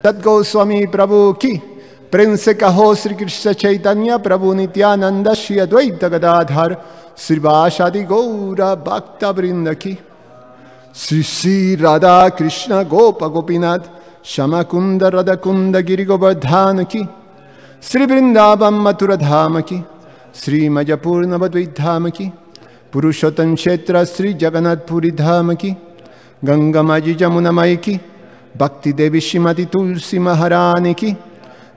Tat Goswami Prabhu ki, Prem se kaho Sri Krishna Chaitanya Prabhu Nityananda Shri Advaita Gadadhar Sri Vashadi Gaura Bhakta Vrinda ki, Sri Sri Radha Krishna Gopa Gopinath Shama Kunda Radha Kunda Giri Govardhana ki, Sri Vrindavan Mathura Dhama ki, Sri Majapur Navadvait Dhama ki, Purushottam Kshetra Sri Jagannath Puri Dhama ki, Ganga Maji Jamuna Mai ki, Bhakti Devi Shrimati Tulsi Maharani ki,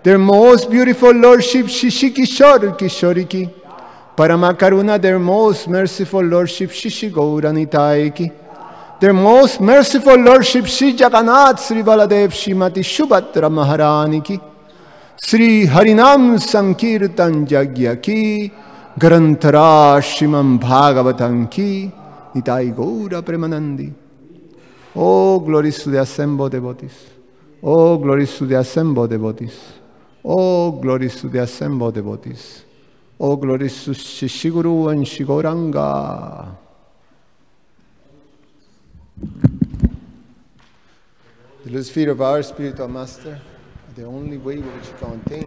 their most beautiful Lordship Shishi Kishore Kishori ki, Parama Karuna, their most merciful Lordship Shishi Gauranitai ki, their most merciful Lordship Sri Jagannath Sri Baladev Shrimati Shubhatra Maharani ki, Sri Harinam Sankirtan Jagya ki, Grantara Shrimam Bhagavatam ki, Nitai Gaura Premanandi. Oh, glories to the assembled devotees. Oh, glories to the assembled devotees. Oh, glories to the assembled devotees. Oh, glories to Shishiguru and Shigoranga. The loose feet of our spiritual master are the only way which you can attain.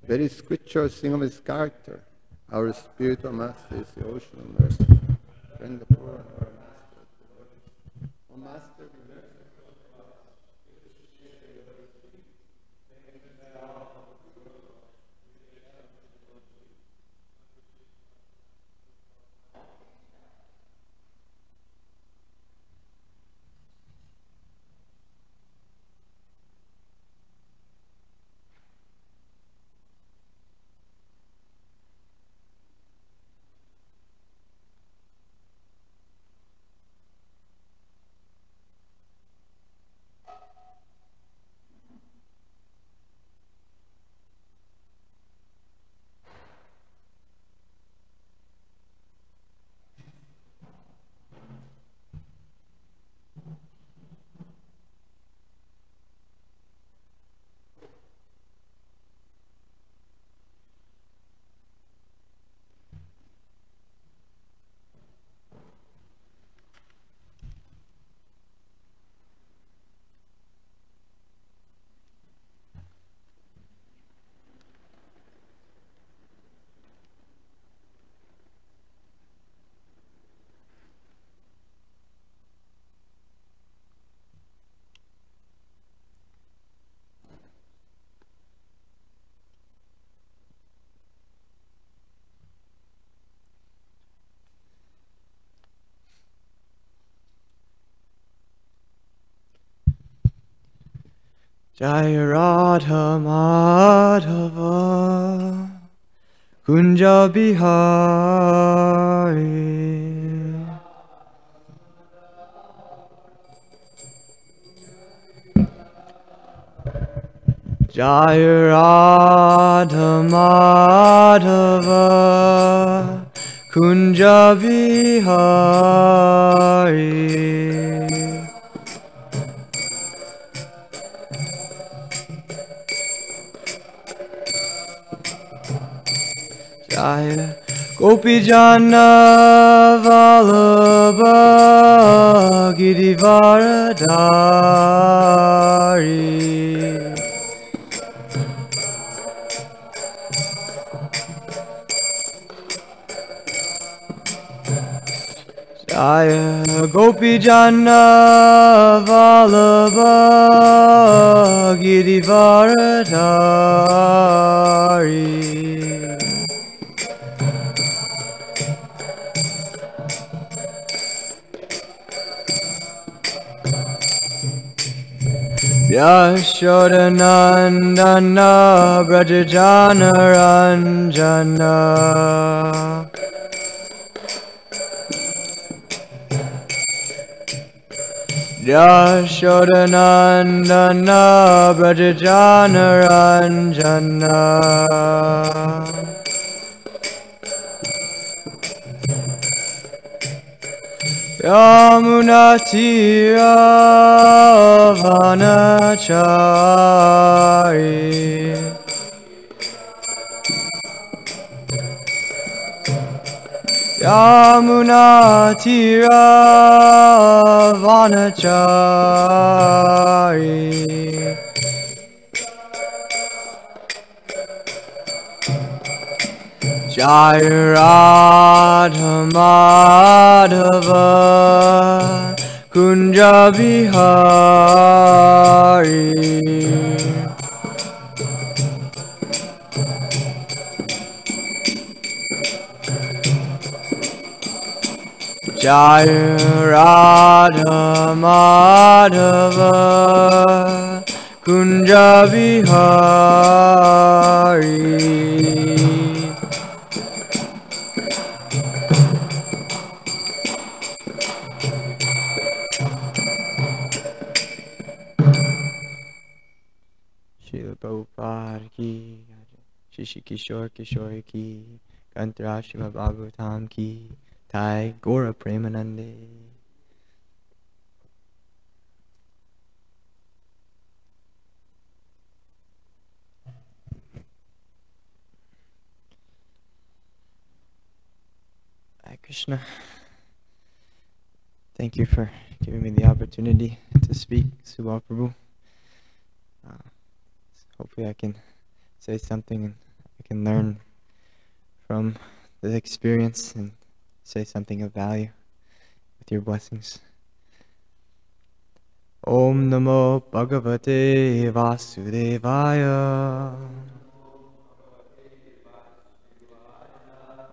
Very scripture sing of his character. Our spiritual master is the ocean of mercy. Friend the poor and our master. O master, Jai Radha Madhava Kunja Bihari Jai Radha Madhava Kunja Bihari Jaya Gopi Jana Vallabha Girivaradari Jaya Gopi Jana Vallabha Girivaradari Yashodanandana Brajajana Ranjana Yashodanandana Brajajanaranjana Yamunatira Vanachari Yamunatira Vanachari Jai Radha Madhava Kunja Vihari Jai Radha Madhava Kunja Vihari Srila Prabhupada ki, Shishi Kishore Kishore ki, Kantra Srimad Bhagavatam ki, Thai Gora Premanande. Hi Krishna. Thank you for giving me the opportunity to speak, Subha Prabhu. Hopefully I can say something and I can learn from the experience and say something of value with your blessings. Om Namo Bhagavate Vasudevaya.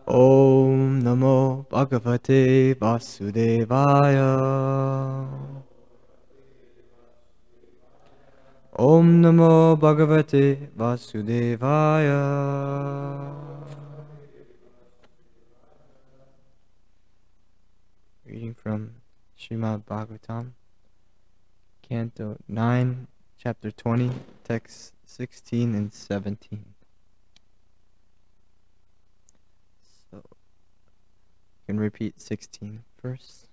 Om Namo Bhagavate Vasudevaya. Om Namo Bhagavate Vasudevaya. Reading from Srimad Bhagavatam, Canto 9, Chapter 20, Texts 16 and 17. So, you can repeat 16 first.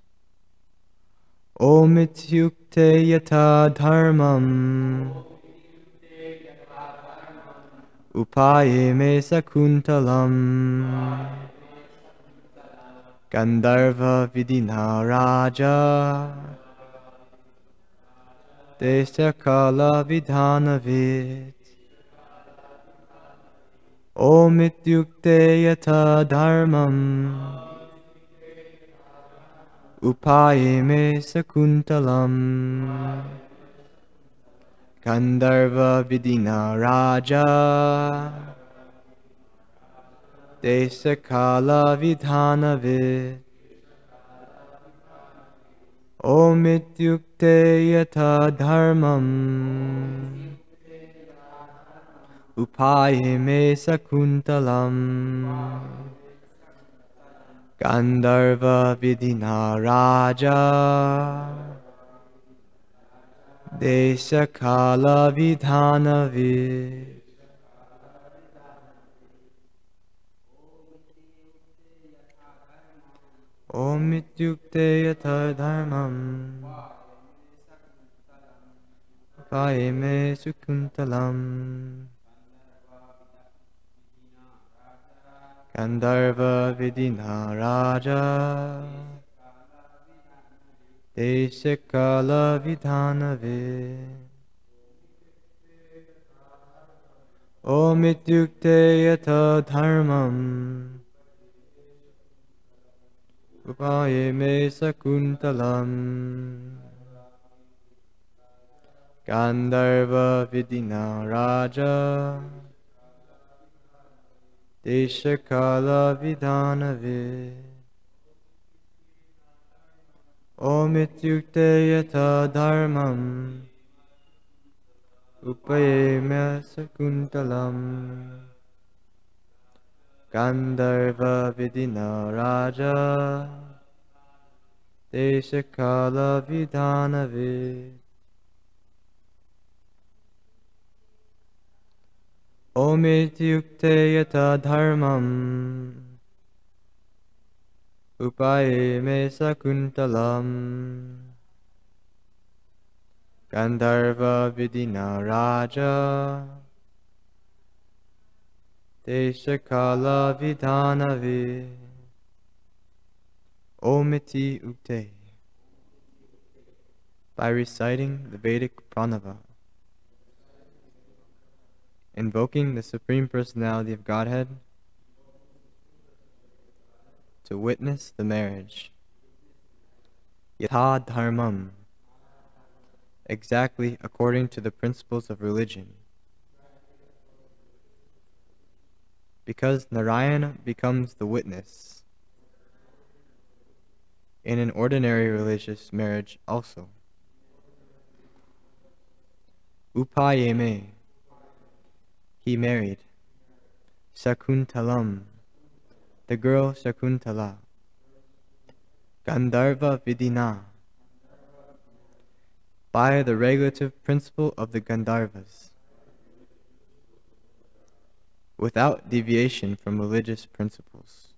Om ityukte yata dharmam upaye me sakuntalam Gandharva vidina raja desakala vidhanavid Om ityukte yata dharmam upaye me sakuntalam Gandharva vidina raja desakala vidhanavid Om ityukte yata dharmam upaye me sakuntalam Gandharva vidina raja desakala vidhanavid Om ityukte yata dharmam upaye me sakuntalam Gandharva vidina raja desakala vidhanavid Om ityukte yata dharmam upaye me sakuntalam Gandharva vidina raja desakala vidhanavid Om ityukte yata dharmam upaye me sakuntalam Gandharva vidina raja Deshakala Vidhanavid. Omityukte yata dharmam upaye me sakuntalam Gandharva vidina raja Deshakala vidhanavi Omiti ukte. By reciting the Vedic pranava, invoking the Supreme Personality of Godhead to witness the marriage. Yatha dharmam, exactly according to the principles of religion. Because Narayana becomes the witness in an ordinary religious marriage also. Upayeme, he married. Sakuntalam, the girl Sakuntala. Gandharva vidina, by the regulative principle of the Gandharvas, without deviation from religious principles.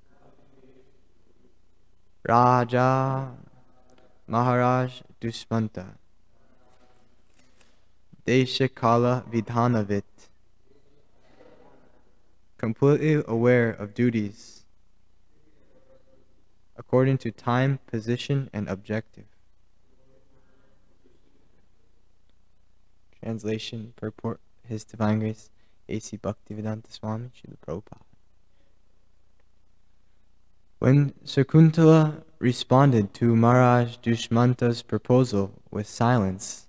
Raja Maharaj Dushmanta Deshakala Vidhanavit, completely aware of duties according to time, position, and objective. Translation, purport, His Divine Grace, A.C. Bhaktivedanta Swami, Srila Prabhupada. When Sakuntala responded to Maharaj Dushmanta's proposal with silence,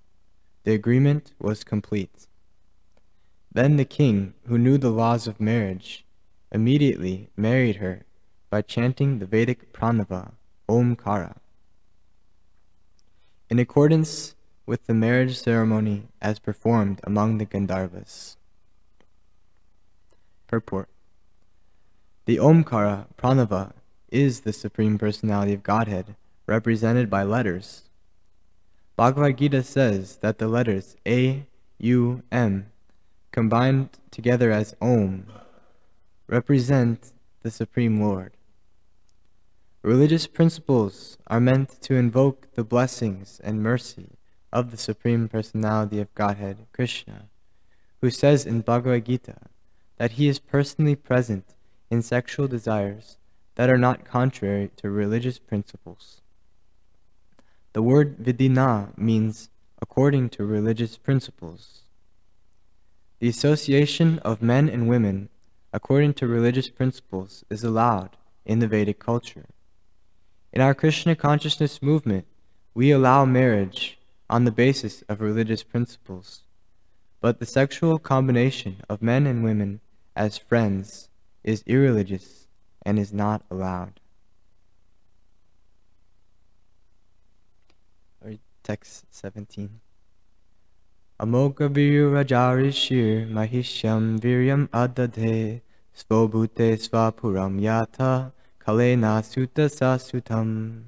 the agreement was complete. Then the king, who knew the laws of marriage, immediately married her by chanting the Vedic pranava, Omkara, in accordance with the marriage ceremony as performed among the Gandharvas. Purport. The Omkara pranava is the Supreme Personality of Godhead, represented by letters. Bhagavad Gita says that the letters A, U, M, combined together as Om, represent the Supreme Lord. Religious principles are meant to invoke the blessings and mercy of the Supreme Personality of Godhead, Krishna, who says in Bhagavad Gita that he is personally present in sexual desires that are not contrary to religious principles. The word vidina means according to religious principles. The association of men and women according to religious principles is allowed in the Vedic culture. In our Krishna consciousness movement, we allow marriage on the basis of religious principles, but the sexual combination of men and women as friends is irreligious and is not allowed. Text 17. Amoga viru rajarishir mahishyam viryam adadhe svobhute svapuram yata kalena sutta sasutam.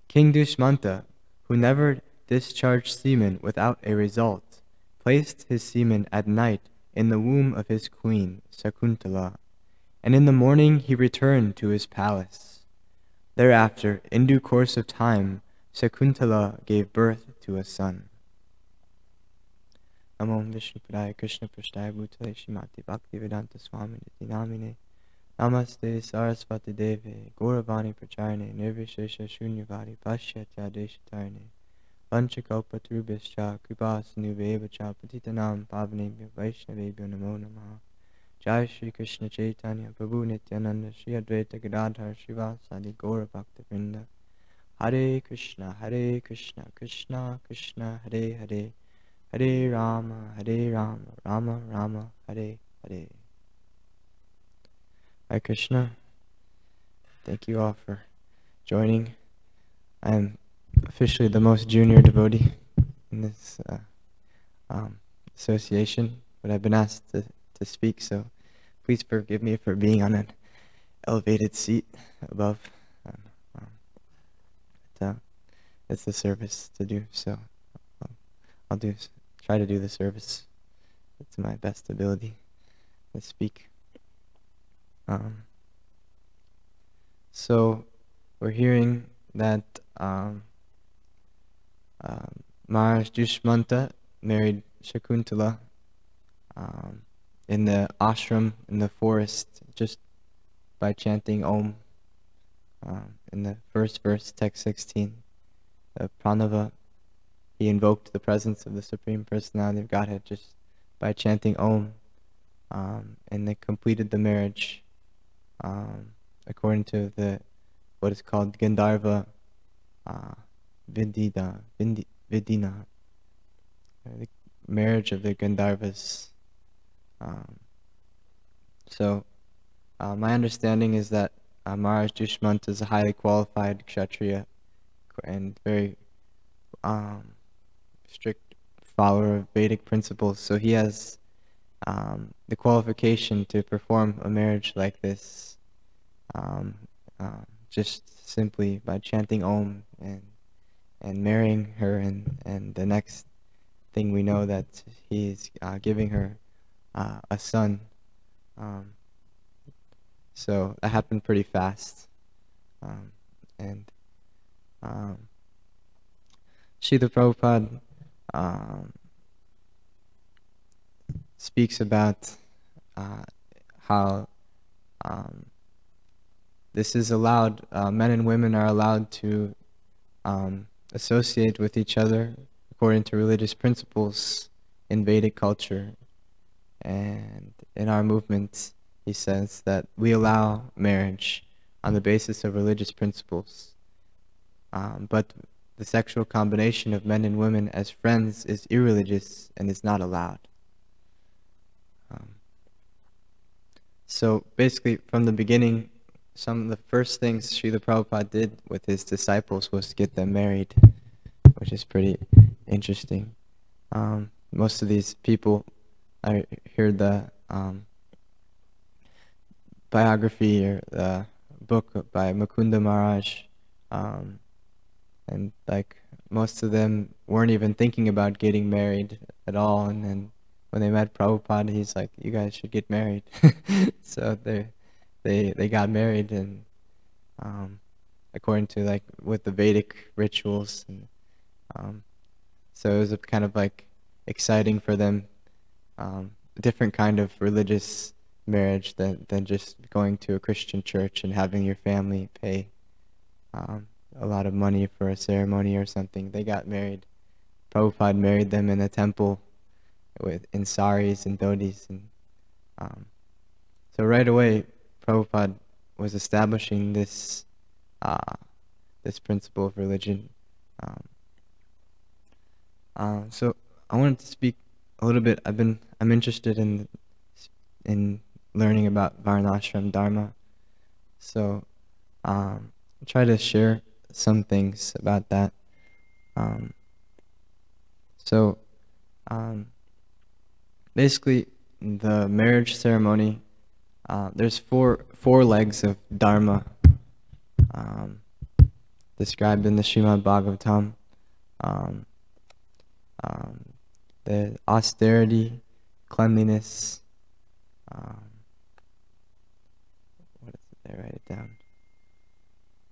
King Dushmanta, who never discharged semen without a result, placed his semen at night in the womb of his queen, Sakuntala, and in the morning he returned to his palace. Thereafter, in due course of time, Sakuntala gave birth to a son. Namo Vishnu Padaya Krishna Prasthaya Bhutale Shrimati Bhaktivedanta Swami Niti Namine Namaste Sarasvati Deve Gauravani Pracharne Nirvishesha Shunyavadi Pashyatya Deshatarne Vanchakalpa Trubhischa Kripa Sinuveva Patitanam Pavanebhyo Vaishnavebhyo Namo Namaha. Jai Shri Krishna Chaitanya Prabhu Nityananda Shri Advaita Gadadhar Srivasadi Gaura Bhakta Vrinda. Hare Krishna, Krishna Krishna, Hare Hare, Hare Rama, Rama Rama, Hare Hare. Hare Krishna. Thank you all for joining. I am officially the most junior devotee in this association, but I've been asked to speak, so please forgive me for being on an elevated seat above it's the service to do. So I'll try to do the service to my best ability to speak. So we're hearing that Maharaj Dushmanta married Shakuntala in the ashram in the forest just by chanting Om. In the first verse, text 16, the Pranava, he invoked the presence of the Supreme Personality of Godhead just by chanting Om, and they completed the marriage according to what is called Gandharva Vidina, the marriage of the Gandharvas. So my understanding is that Maharaj Dushmanta is a highly qualified Kshatriya and very strict follower of Vedic principles. So he has the qualification to perform a marriage like this just simply by chanting Om and marrying her, and the next thing we know that he's giving her a son. So that happened pretty fast. And Srila Prabhupada speaks about how this is allowed, men and women are allowed to associate with each other according to religious principles in Vedic culture. And in our movement, he says that we allow marriage on the basis of religious principles. But the sexual combination of men and women as friends is irreligious and is not allowed. So basically, from the beginning, some of the first things Srila Prabhupada did with his disciples was to get them married, which is pretty interesting. Most of these people, I heard the biography or the book by Mukunda Maharaj, and like most of them weren't even thinking about getting married at all, and then when they met Prabhupada, he's like, you guys should get married. So they got married, and according to like with the Vedic rituals, and so it was a kind of like exciting for them, a different kind of religious marriage than just going to a Christian church and having your family pay a lot of money for a ceremony or something. They got married. Prabhupada married them in a temple in saris and dhotis, and so right away Prabhupada was establishing this this principle of religion. So I wanted to speak a little bit. I'm interested in learning about Varnashram Dharma. So I'll try to share some things about that. Basically, the marriage ceremony, there's four legs of Dharma described in the Srimad Bhagavatam. The austerity, cleanliness, what is it there? Write it down.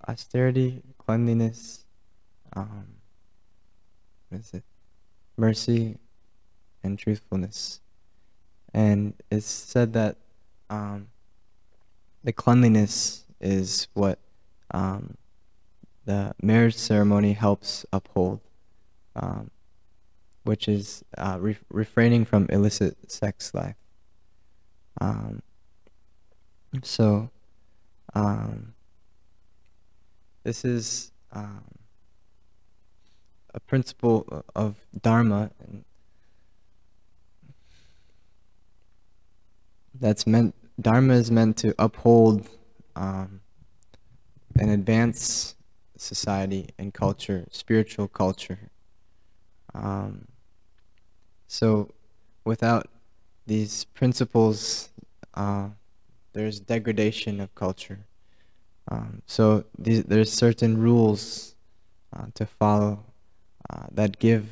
Austerity, cleanliness, what is it? Mercy, and truthfulness. And it's said that the cleanliness is what the marriage ceremony helps uphold, which is refraining from illicit sex life. This is a principle of Dharma, and Dharma is meant to uphold and advance society and culture, spiritual culture. So without these principles, there's degradation of culture. So there's certain rules to follow, that give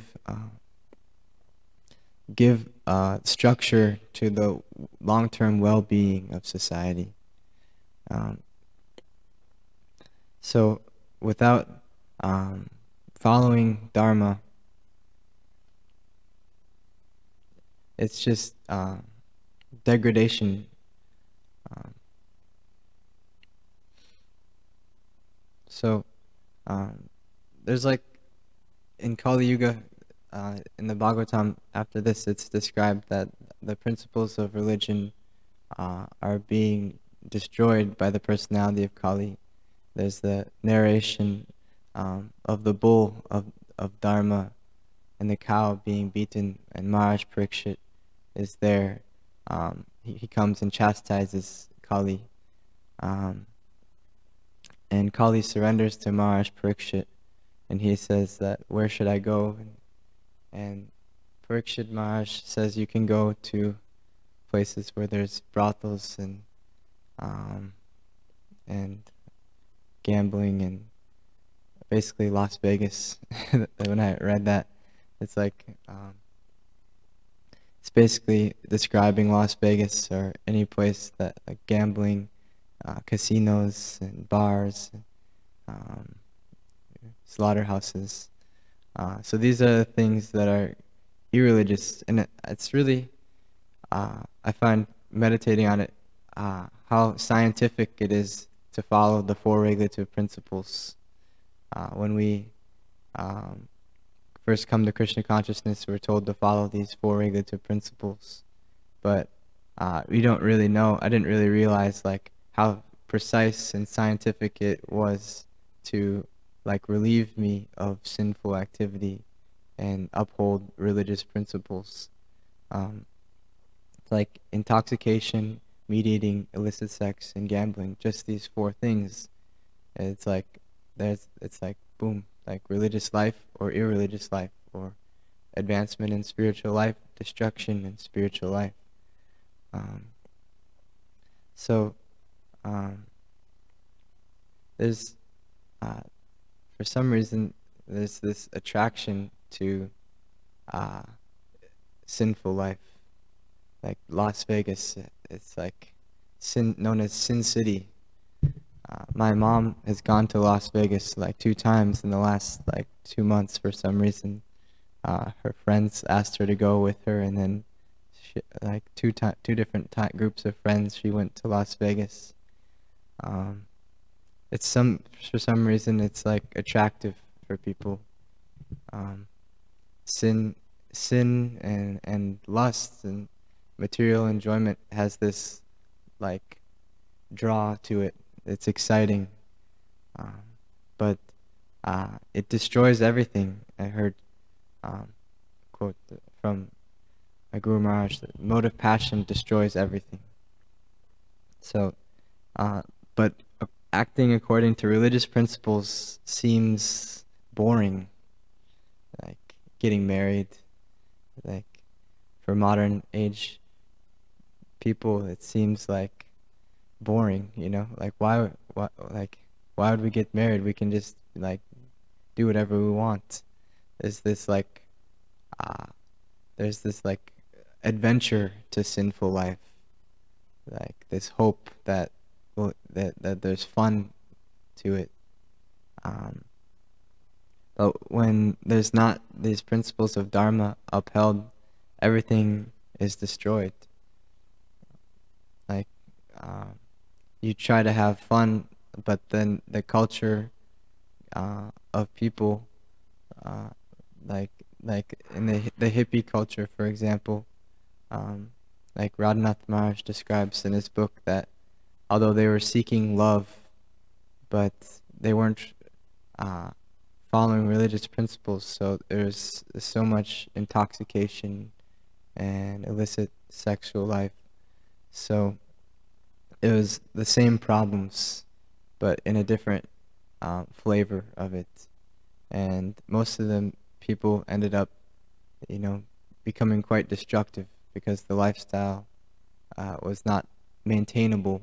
structure to the long-term well-being of society. So without following Dharma, it's just degradation. So there's like in Kali Yuga, in the Bhagavatam, after this, it's described that the principles of religion are being destroyed by the personality of Kali. There's the narration of the bull of Dharma and the cow being beaten, and Maharaj Parikshit is there. He comes and chastises Kali. And Kali surrenders to Maharaj Parikshit, and he says that, where should I go? And Parikshit Maharaj says you can go to places where there's brothels and gambling, and basically Las Vegas. When I read that, it's like it's basically describing Las Vegas, or any place that like gambling, casinos and bars, slaughterhouses. So these are the things that are irreligious, and it's really, I find meditating on it, how scientific it is to follow the four regulative principles. When we first come to Krishna consciousness, we're told to follow these four regulative principles, but we don't really know. I didn't really realize like how precise and scientific it was to like relieve me of sinful activity and uphold religious principles. Like intoxication, meat eating, illicit sex, and gambling, just these four things. It's like it's like boom, like religious life or irreligious life, or advancement in spiritual life, destruction in spiritual life. There's for some reason there's this attraction to sinful life, like Las Vegas. It's like known as Sin City. My mom has gone to Las Vegas like 2 times in the last like 2 months for some reason. Her friends asked her to go with her, and then she, like two different groups of friends, she went to Las Vegas. It's for some reason it's like attractive for people. Sin and lust and material enjoyment has this like draw to it. It's exciting, but it destroys everything. I heard quote from my Guru Maharaj that motive passion destroys everything. So, but acting according to religious principles seems boring, like getting married. Like for modern age people, it seems like boring, you know, like why would we get married? We can just like do whatever we want. There's this like adventure to sinful life, like this hope that there's fun to it. But when there's not these principles of Dharma upheld, everything is destroyed. Like you try to have fun, but then the culture of people, like in the hippie culture, for example, like Radhanath Maharaj describes in his book that although they were seeking love, but they weren't following religious principles, so there's so much intoxication and illicit sexual life. So it was the same problems, but in a different flavor of it. And most of them people ended up, you know, becoming quite destructive because the lifestyle was not maintainable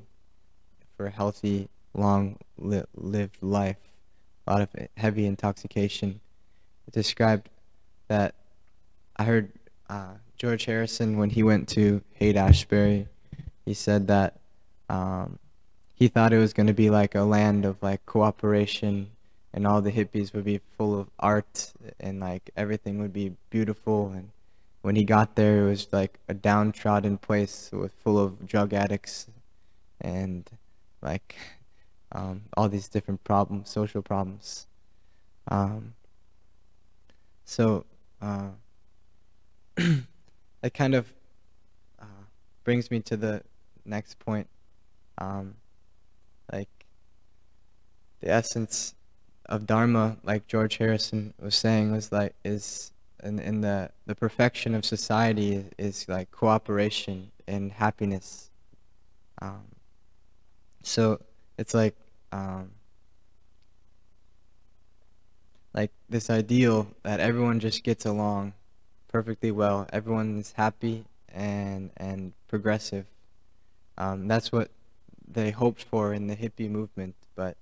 for a healthy, long-lived life. a lot of heavy intoxication. It described that, I heard George Harrison, when he went to Haight-Ashbury, he said that he thought it was going to be like a land of like cooperation, and all the hippies would be full of art, and like everything would be beautiful. And when he got there, it was like a downtrodden place with full of drug addicts and like all these different problems, social problems. So that kind of brings me to the next point. Like the essence of Dharma, like George Harrison was saying, was like in the perfection of society is like cooperation and happiness. So it's like this ideal that everyone just gets along perfectly well. Everyone is happy and progressive. That's what they hoped for in the hippie movement, but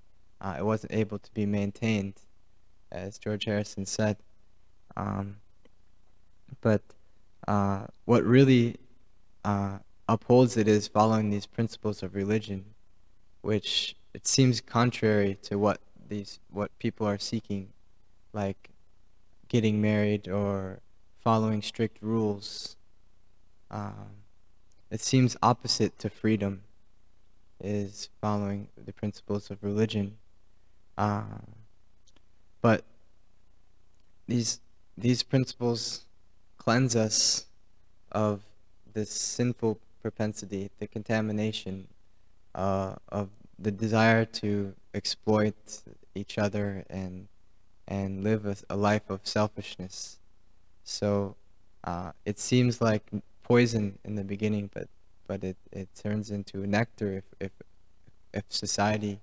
it wasn't able to be maintained, as George Harrison said. But what really upholds it is following these principles of religion, which it seems contrary to what people are seeking, like getting married or following strict rules. It seems opposite to freedom, is following the principles of religion. But these principles cleanse us of this sinful propensity, the contamination of the desire to exploit each other and live a life of selfishness. So it seems like poison in the beginning, but it turns into nectar if society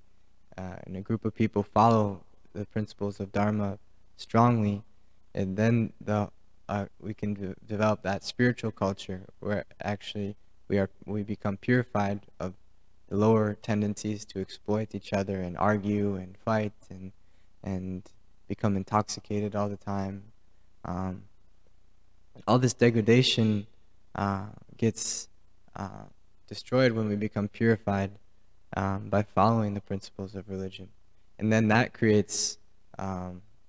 and a group of people follow the principles of Dharma strongly, and then we can develop that spiritual culture where actually we become purified of the lower tendencies to exploit each other and argue and fight and become intoxicated all the time. All this degradation gets destroyed when we become purified by following the principles of religion. And then that creates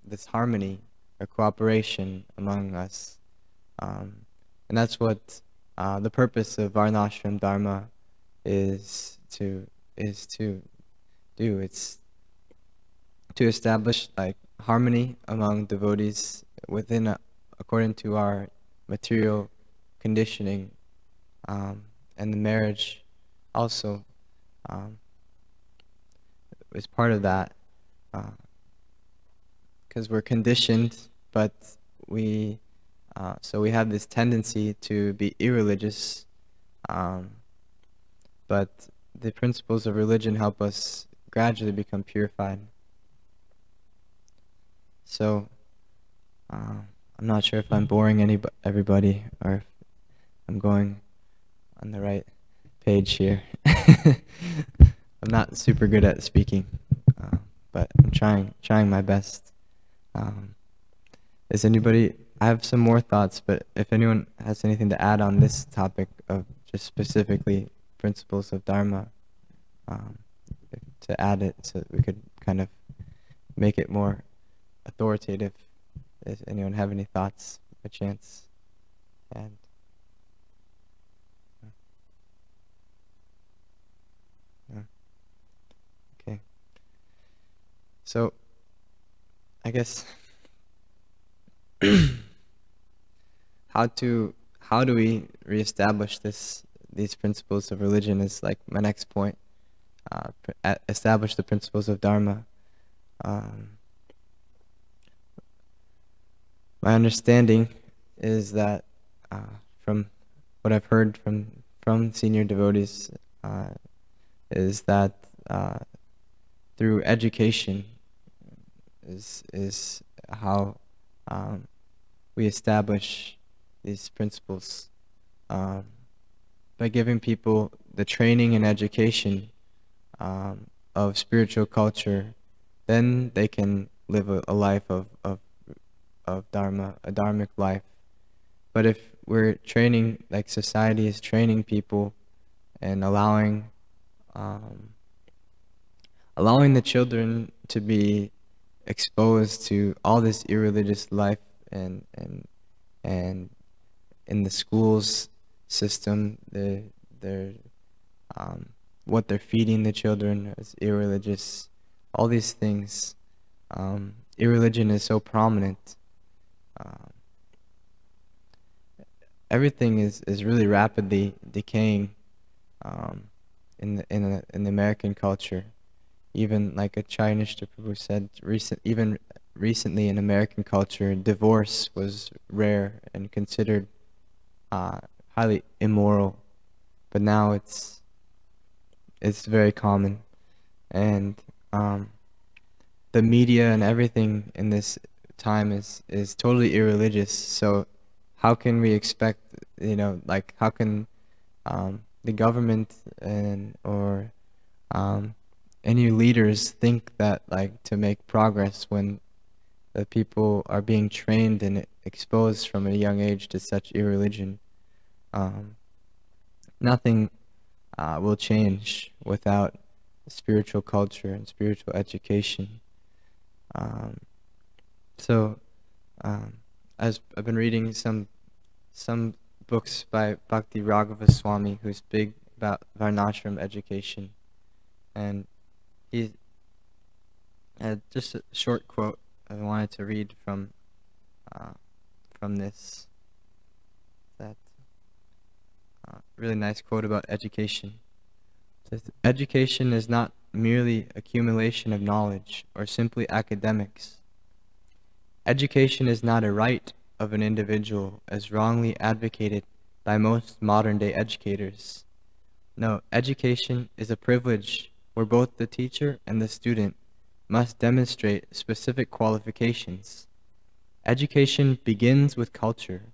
this harmony or cooperation among us. And that's what the purpose of Varnashram Dharma is to do. It's to establish like harmony among devotees within according to our material conditioning, and the marriage also is part of that, because we're conditioned, but we have this tendency to be irreligious, but the principles of religion help us gradually become purified. So I'm not sure if I'm boring everybody or if I'm going on the right page here. I'm not super good at speaking, but I'm trying my best. Is anybody? I have some more thoughts, but if anyone has anything to add on this topic of just specifically principles of Dharma, to add it so that we could kind of make it more authoritative. Does anyone have any thoughts by chance? And okay. So I guess how do we reestablish these principles of religion is like my next point. Establish the principles of Dharma. My understanding is that from what I've heard from senior devotees is that through education is how we establish these principles, by giving people the training and education of spiritual culture then they can live a life of dharma, a dharmic life. But if we're training, like society is training people and allowing the children to be exposed to all this irreligious life and in the schools system, what they're feeding the children is irreligious. All these things, irreligion is so prominent. Everything is really rapidly decaying in the American culture. Even like a Chinese Prabhu said, recently in American culture, divorce was rare and considered highly immoral, but now it's very common, and the media and everything in this time is totally irreligious. So how can we expect, like how can the government or any leaders think that like to make progress when the people are being trained and exposed from a young age to such irreligion? Nothing will change without spiritual culture and spiritual education. As I've been reading some books by Bhakti Raghava Swami, who's big about Varnashram education, and he had just a short quote I wanted to read from this. That really nice quote about education. It says, "Education is not merely accumulation of knowledge or simply academics. Education is not a right of an individual as wrongly advocated by most modern-day educators. No, education is a privilege where both the teacher and the student must demonstrate specific qualifications. Education begins with culture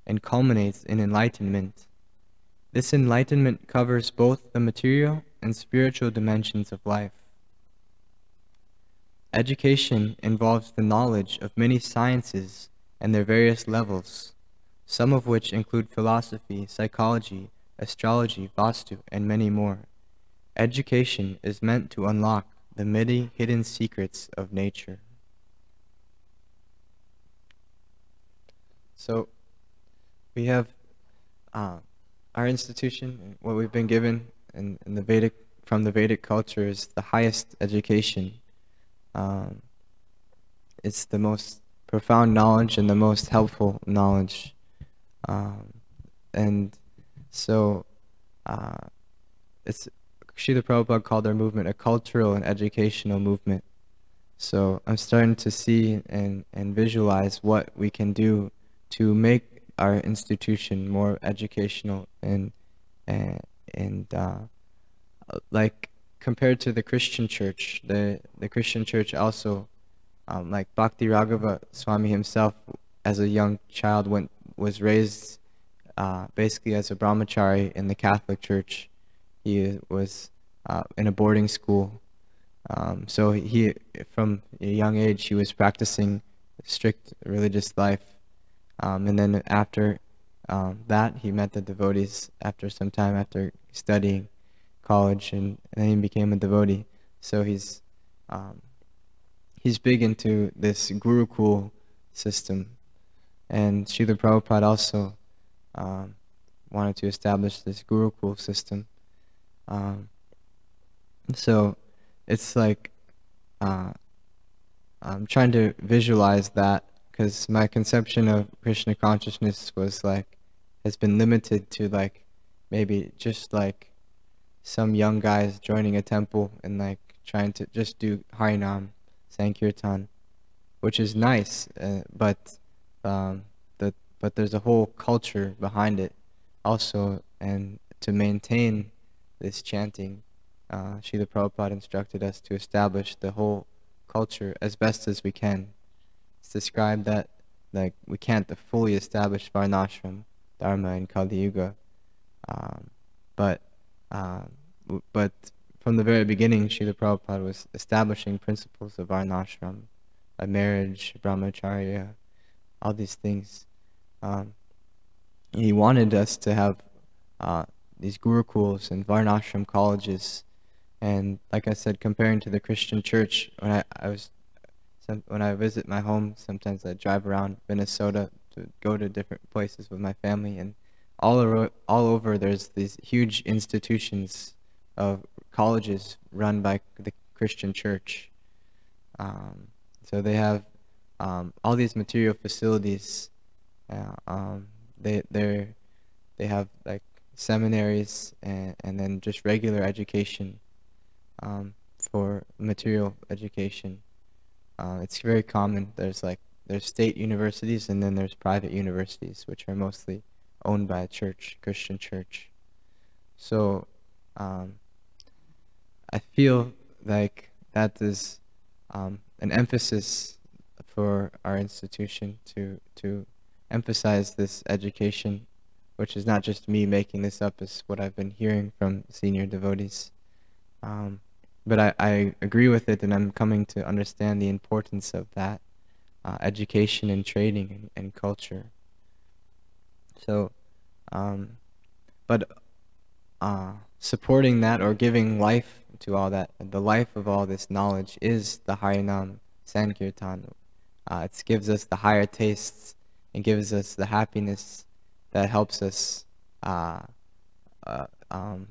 and culminates in enlightenment. This enlightenment covers both the material and spiritual dimensions of life. Education involves the knowledge of many sciences and their various levels, some of which include philosophy, psychology, astrology, vastu, and many more. Education is meant to unlock the many hidden secrets of nature." So we have our institution, what we've been given in the Vedic, from the Vedic culture, is the highest education. It's the most profound knowledge and the most helpful knowledge. And so it's Srila Prabhupada called our movement a cultural and educational movement. So I'm starting to see and visualize what we can do to make our institution more educational and like compared to the Christian church. The Christian church also, like Bhakti Raghava Swami himself, as a young child, was raised basically as a brahmachari in the Catholic Church. He was in a boarding school. So he, from a young age, he was practicing strict religious life. And then after that, he met the devotees after some time, after studying college, and then he became a devotee. So he's big into this Gurukul system. And Srila Prabhupada also wanted to establish this Gurukul system. So it's like I'm trying to visualize that, because my conception of Krishna consciousness has been limited to like maybe just like some young guys joining a temple and like trying to just do Harinam, Sankirtan, which is nice, but there's a whole culture behind it also, and to maintain this chanting, Srila Prabhupada instructed us to establish the whole culture as best as we can. It's described that like we can't fully establish Varnashram Dharma in Kali Yuga, but from the very beginning, Srila Prabhupada was establishing principles of varnashram, of marriage, brahmacharya, all these things. He wanted us to have these gurukuls and varnashram colleges, and like I said, comparing to the Christian church, when I visit my home, sometimes I drive around Minnesota to go to different places with my family, and all over there's these huge institutions of colleges run by the Christian church. So they have all these material facilities. They have like seminaries and then just regular education for material education. It's very common. There's state universities and then there's private universities, which are mostly owned by a church, Christian church. So I feel like that is an emphasis for our institution to emphasize this education, which is not just me making this up, it's what I've been hearing from senior devotees. But I agree with it, and I'm coming to understand the importance of that education and training and culture. So, supporting that or giving life to all that, the life of all this knowledge is the Harinam Sankirtan. It gives us the higher tastes and gives us the happiness that helps us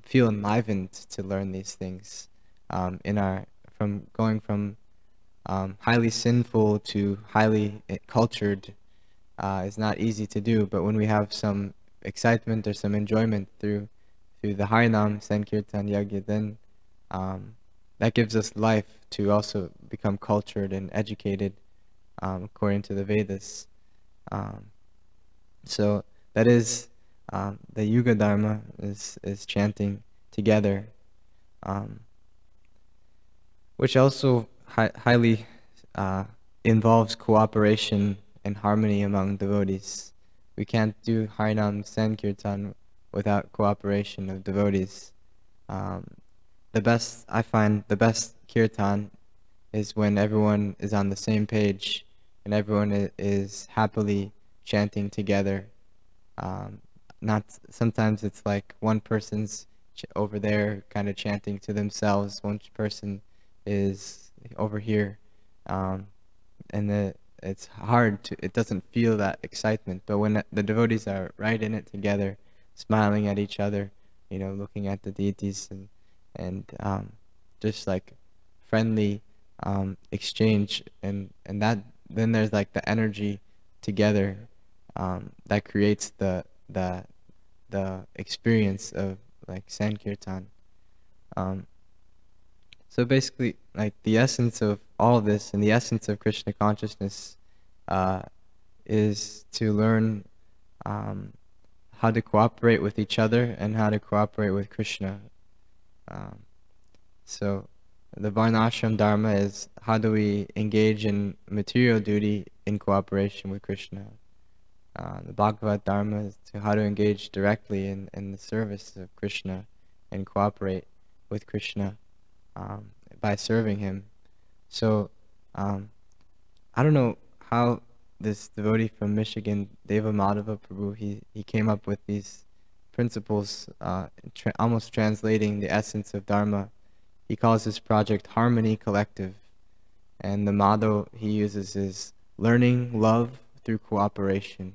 feel enlivened to learn these things. From going from highly sinful to highly cultured is not easy to do, but when we have some excitement or some enjoyment through the Harinam Sankirtan Yagya, then that gives us life to also become cultured and educated according to the Vedas. So that is the Yuga Dharma is chanting together, which also highly involves cooperation and harmony among devotees. We can't do Harinam Sankirtan without cooperation of devotees. I find the best kirtan is when everyone is on the same page and everyone is happily chanting together. Sometimes it's like one person's over there kind of chanting to themselves, one person is over here, and it's hard to, it doesn't feel that excitement. But when the devotees are right in it together, smiling at each other, looking at the deities and just like friendly exchange, and that then there's like the energy together that creates the experience of like Sankirtan. So basically, like the essence of all of this and the essence of Krishna consciousness is to learn how to cooperate with each other and how to cooperate with Krishna. So the Varnashram Dharma is how do we engage in material duty in cooperation with Krishna. The Bhagavad Dharma is to how to engage directly in the service of Krishna and cooperate with Krishna by serving him. So I don't know how this devotee from Michigan, Deva Madhava Prabhu, he came up with these principles, almost translating the essence of Dharma. He calls his project Harmony Collective, and the motto he uses is learning love through cooperation.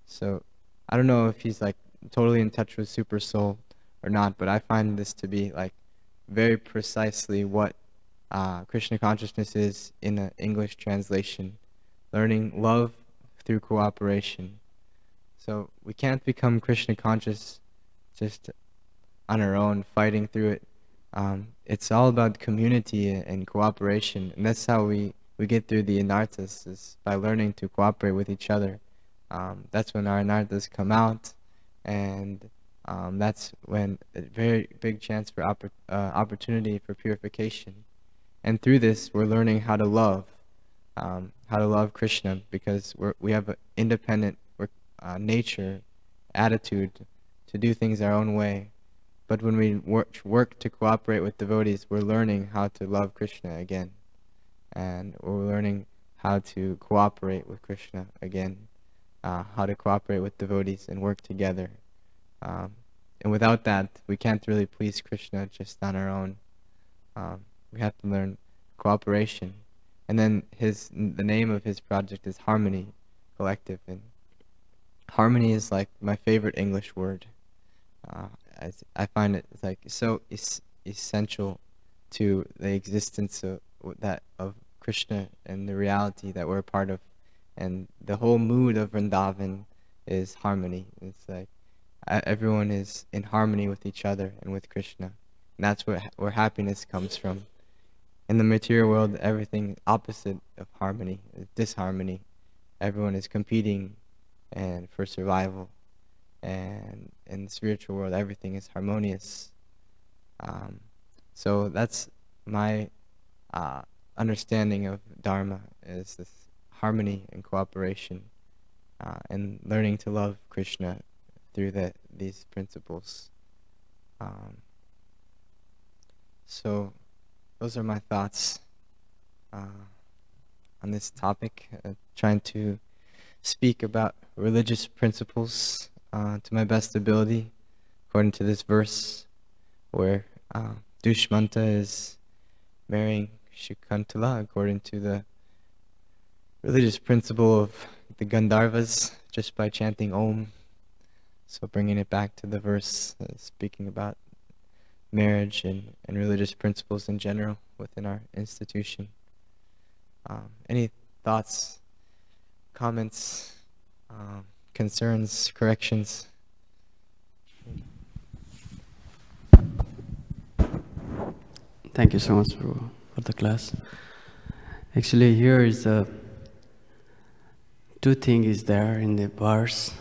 So I don't know if he's like totally in touch with Super Soul or not, but I find this to be like very precisely what Krishna consciousness is in an English translation. Learning love through cooperation. So we can't become Krishna conscious just on our own, fighting through it. It's all about community and cooperation, and that's how we get through the anarthas, is by learning to cooperate with each other. That's when our anarthas come out, and that's when a very big chance for opportunity for purification. And through this, we're learning how to love Krishna, because we have an independent nature, attitude to do things our own way. But when we work to cooperate with devotees, we're learning how to love Krishna again. And we're learning how to cooperate with Krishna again, how to cooperate with devotees and work together. And without that, we can't really please Krishna just on our own. We have to learn cooperation. And then the name of his project is Harmony Collective. And harmony is like my favorite English word. I find it like so essential to the existence of Krishna and the reality that we're a part of. And the whole mood of Vrindavan is harmony. It's like everyone is in harmony with each other and with Krishna. And that's where happiness comes from. In the material world, everything opposite of harmony is disharmony. Everyone is competing and for survival. And in the spiritual world, everything is harmonious. So that's my understanding of Dharma, is this harmony and cooperation, and learning to love Krishna through these principles. So those are my thoughts on this topic, trying to speak about religious principles to my best ability, according to this verse, where Dushmanta is marrying Shikuntala according to the religious principle of the Gandharvas, just by chanting Om. So bringing it back to the verse, speaking about marriage and religious principles in general within our institution. Any thoughts, comments, concerns, corrections? Thank you so much for the class. Actually, here is two things is there in the verse.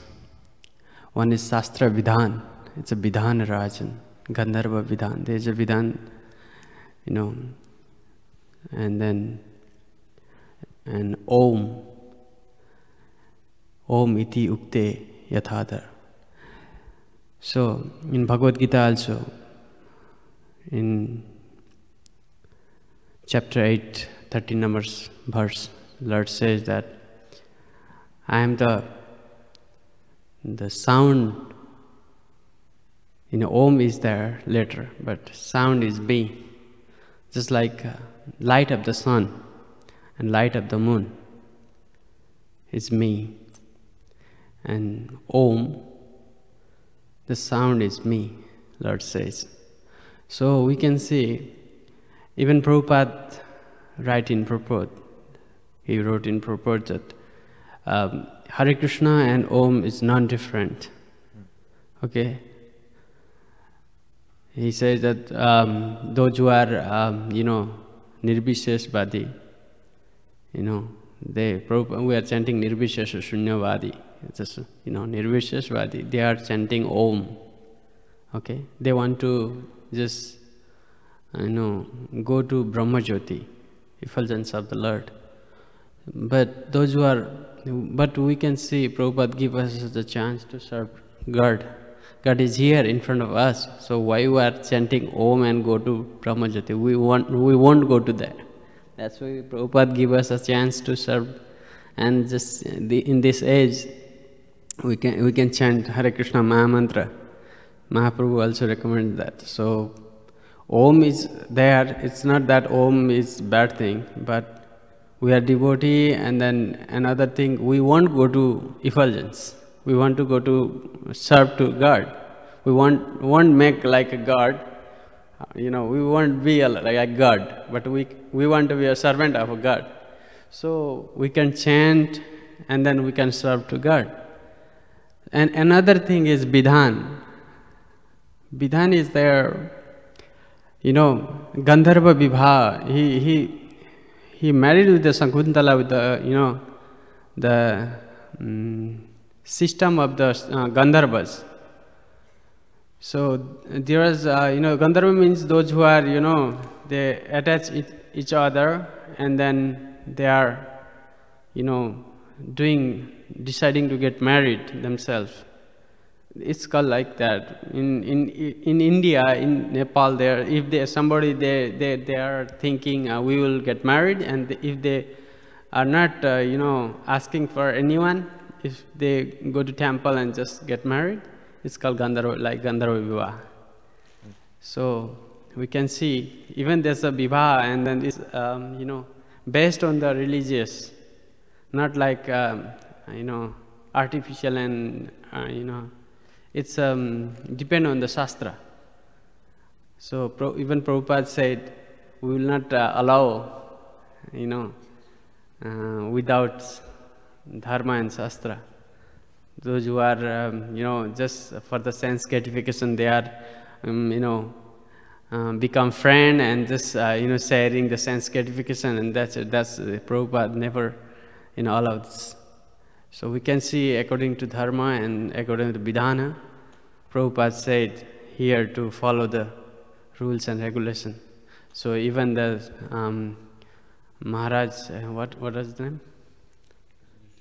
One is Shastra Vidhan. It's a Vidhan Rajan, Gandharva Vidhan. There's a Vidhan, and Om iti ukte yathadar. So in Bhagavad Gita also, in chapter 8, 13 numbers verse, Lord says that I am the sound. Om is there later, but sound is me. Just like light of the sun and light of the moon is me. And Om, the sound is me, Lord says. So we can see, even Prabhupada wrote in purport that Hare Krishna and Om is non-different. Okay? He says that those who are, Nirbisheshvadi, we are chanting Nirbishesha Shunyavadi. It's just, Nirbisheshvadi, they are chanting Om. Okay? They want to just, go to Brahmajyoti, effulgence of the Lord. But those who are, but we can see Prabhupada give us the chance to serve God. God is here in front of us. So why we are chanting Om and go to Brahmajyoti? We won't go to that. That's why Prabhupada give us a chance to serve. And just in this age, we can chant Hare Krishna Maha Mantra. Mahaprabhu also recommends that. So Om is there. It's not that Om is bad thing, but we are devotee, and then another thing, we won't go to effulgence. We want to go to serve to God. We won't make like a God. We won't be like a God, but we want to be a servant of a God. So we can chant and then we can serve to God. And another thing is Vidhan. Vidhan is there, Gandharva Vibha. He married with the Shakuntala with the system of the Gandharvas. So there is, Gandharva means those who are, they attach each other, and then they are, deciding to get married themselves. It's called like that. In India, in Nepal, there, if they are thinking we will get married, and if they are not asking for anyone, if they go to temple and just get married, it's called Gandharva, like Gandharva Vivaha. So we can see even there's a Vivaha, and then it's based on the religious, not like artificial, and it's depend on the Shastra. So even Prabhupada said, we will not allow, without Dharma and Shastra. Those who are, just for the sense gratification, they are, become friend and just, sharing the sense gratification, and that's Prabhupada never, allowed this. So we can see according to Dharma and according to Vidhana, Prabhupada said here to follow the rules and regulations. So even the Maharaj, what was the name?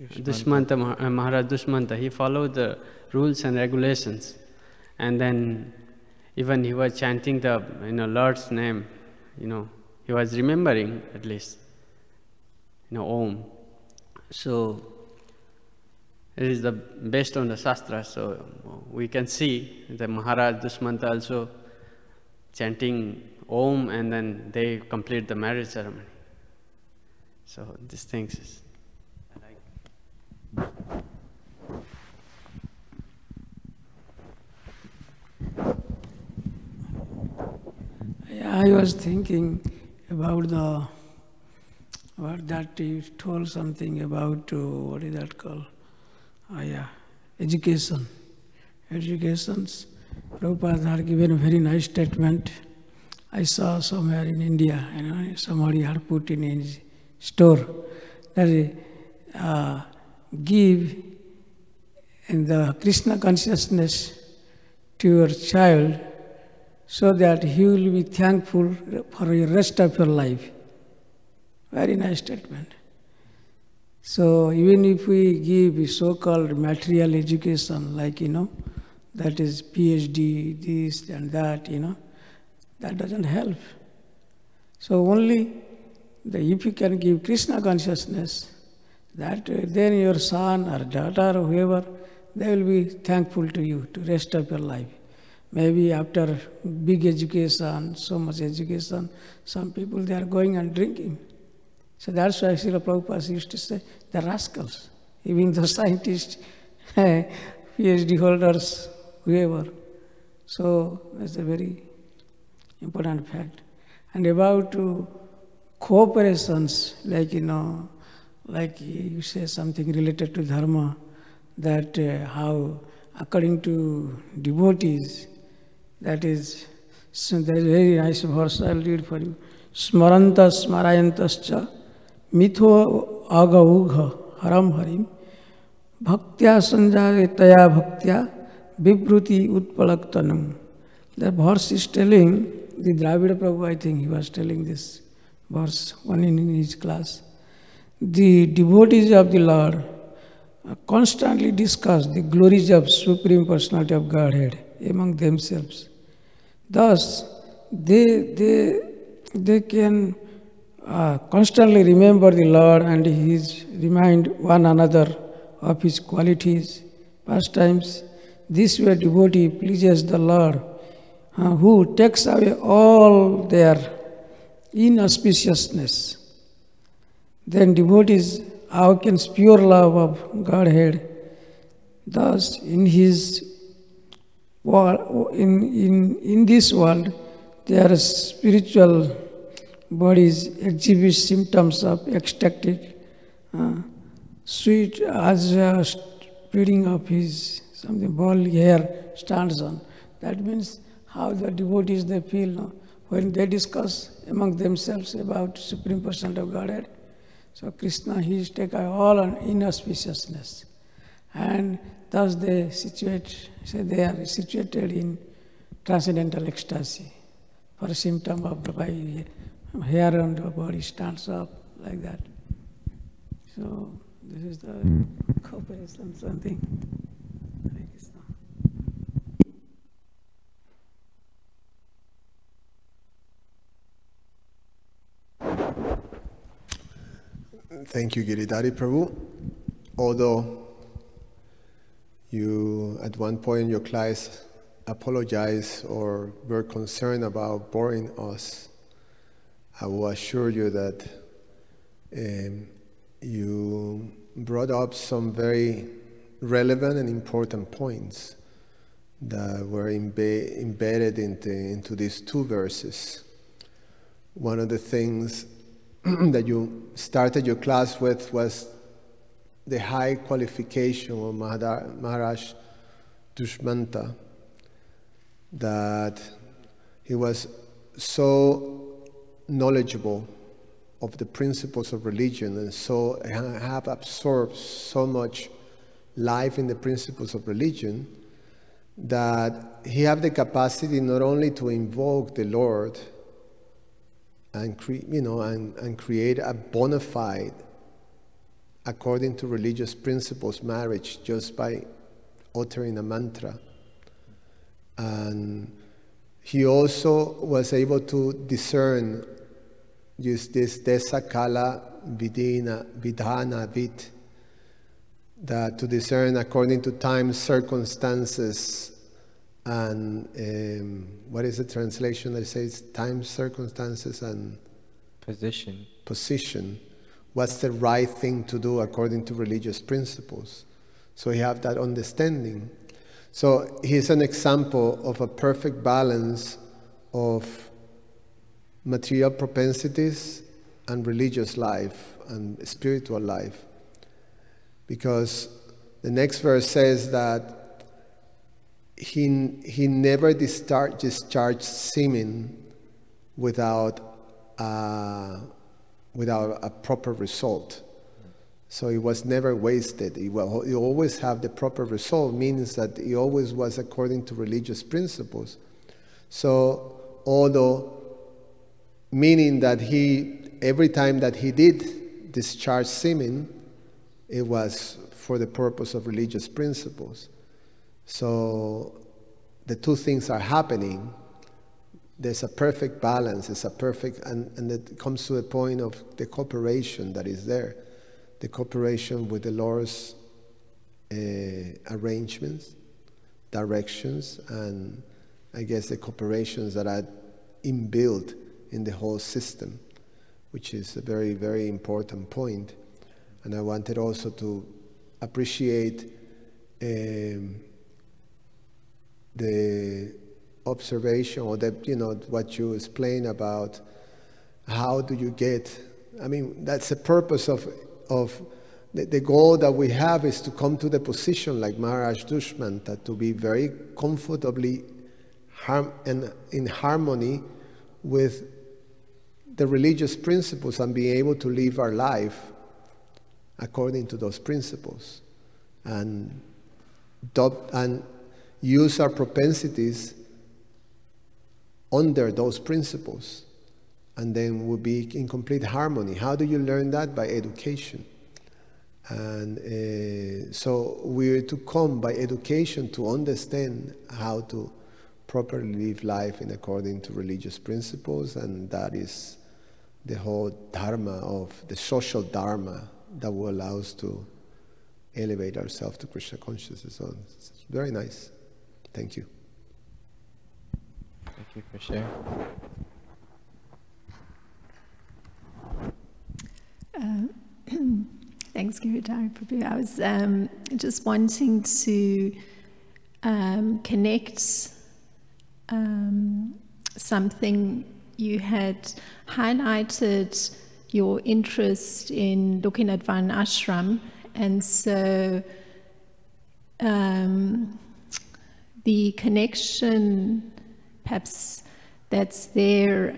Dushmanta, Maharaj Dushmanta, he followed the rules and regulations. And then even he was chanting the Lord's name, he was remembering at least, Om. So it is based on the Shastra, so we can see the Maharaj Dushmanta also chanting Om, and then they complete the marriage ceremony. So these things is I was thinking about that you told something about, what is that called? Education. Educations. Prabhupada had given a very nice statement. I saw somewhere in India, somebody had put in his store that give in the Krishna consciousness to your child so that he will be thankful for the rest of your life. Very nice statement. So even if we give so-called material education, like, that is PhD, this and that, that doesn't help. So only if you can give Krishna consciousness, that then your son or daughter or whoever, they will be thankful to you to rest of your life. Maybe after big education, so much education, some people they are going and drinking. So that's why Srila Prabhupada used to say, the rascals, even the scientists, PhD holders, whoever. So that's a very important fact. And about cooperations, like, like you say something related to Dharma, that how according to devotees, that is, so there is a very nice verse, I'll read for you. Smarantas smarayantascha mitho agavugha haram harim bhaktya sanjave taya bhaktya vibruti utpalaktanam. The verse is telling, the Dravida Prabhu, I think he was telling this verse, one in his class. The devotees of the Lord constantly discuss the glories of Supreme Personality of Godhead among themselves. Thus, they can constantly remember the Lord and remind one another of His qualities, pastimes. This way devotee pleases the Lord, who takes away all their inauspiciousness. Then devotees awakens pure love of Godhead. Thus, in this world, their spiritual bodies exhibit symptoms of ecstatic, sweet as a spreading of his something bald hair stands on. That means how the devotees they feel when they discuss among themselves about Supreme Personality of Godhead. So Krishna, he is taken all on inauspiciousness, and thus they are situated in transcendental ecstasy. For a symptom of the hair on the body stands up like that. So this is the cooperation something. Hare Krishna. Thank you, Girdhari Prabhu. Although you, at one point in your class, apologized or were concerned about boring us, I will assure you that you brought up some very relevant and important points that were embedded into these two verses. One of the things that you started your class with was the high qualification of Maharaj Dushmanta, that he was so knowledgeable of the principles of religion and so have absorbed so much life in the principles of religion that he had the capacity not only to invoke the Lord and create a bona fide, according to religious principles, marriage just by uttering a mantra. And he also was able to discern just this Dasa Kala Vidhana Vit, that to discern according to time, circumstances, and what is the translation that says time, circumstances, and position, what's the right thing to do according to religious principles. So he have that understanding. So he's an example of a perfect balance of material propensities and religious life and spiritual life. Because the next verse says that he never discharged semen without a proper result. So it was never wasted. He always have the proper result, means that he always was according to religious principles. So although, meaning that every time that he did discharge semen, it was for the purpose of religious principles. So the two things are happening. There's a perfect balance, it's a perfect, and it comes to the point of the cooperation that is there. The cooperation with the Lord's arrangements, directions, and I guess the cooperations that are inbuilt in the whole system, which is a very, very important point. And I wanted also to appreciate the observation, or what you explained about how do you get, that's the purpose of the goal that we have, is to come to the position like Maharaj Dushmanta, to be very comfortably and in harmony with the religious principles and be able to live our life according to those principles and use our propensities under those principles, and then we'll be in complete harmony. How do you learn that? By education. And so we're to come by education to understand how to properly live life in according to religious principles, and that is the whole dharma of the social dharma that will allow us to elevate ourselves to Krishna consciousness. So it's very nice. Thank you. Thank you for sharing. Thanks, Girdhari Prabhu. I was just wanting to connect something. You had highlighted your interest in looking at Varna Ashram, and so the connection perhaps that's there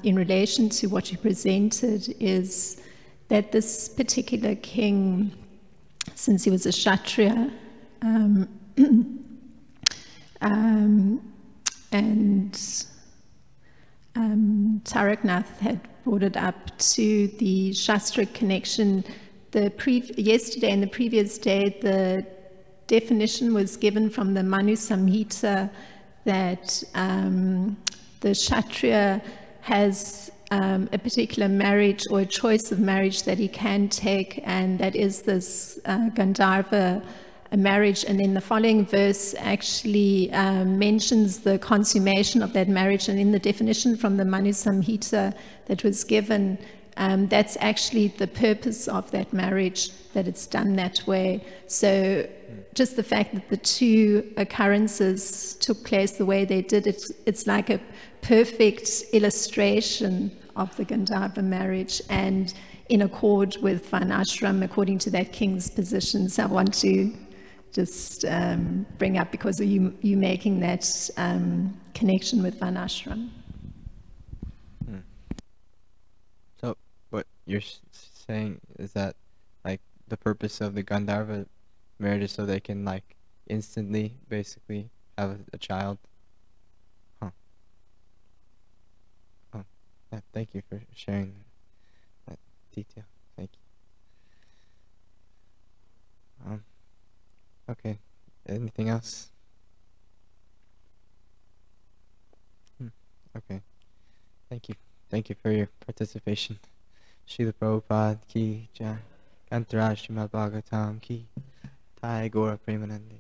in relation to what you presented is that this particular king, since he was a Kshatriya, and Taraknath had brought it up to the Shastric connection. Yesterday and the previous day, the definition was given from the Manu Samhita that the Kshatriya has a particular marriage or a choice of marriage that he can take, and that is this Gandharva marriage. And then the following verse actually mentions the consummation of that marriage, and in the definition from the Manu Samhita that was given, that's actually the purpose of that marriage, that it's done that way. So just the fact that the two occurrences took place the way they did, it's like a perfect illustration of the Gandharva marriage, and in accord with Varnashram, according to that king's positions. I want to just bring up, because of you making that connection with Varnashram. So what you're saying is that, like, the purpose of the Gandharva marriage is so they can, like, instantly basically have a child? Huh. Oh, yeah, thank you for sharing that detail. Thank you. Okay, anything else? Okay, thank you. Thank you for your participation. Srila Prabhupada ki jai. Gantara Srimad Bhagavatam ki. Thai Gora Premanande.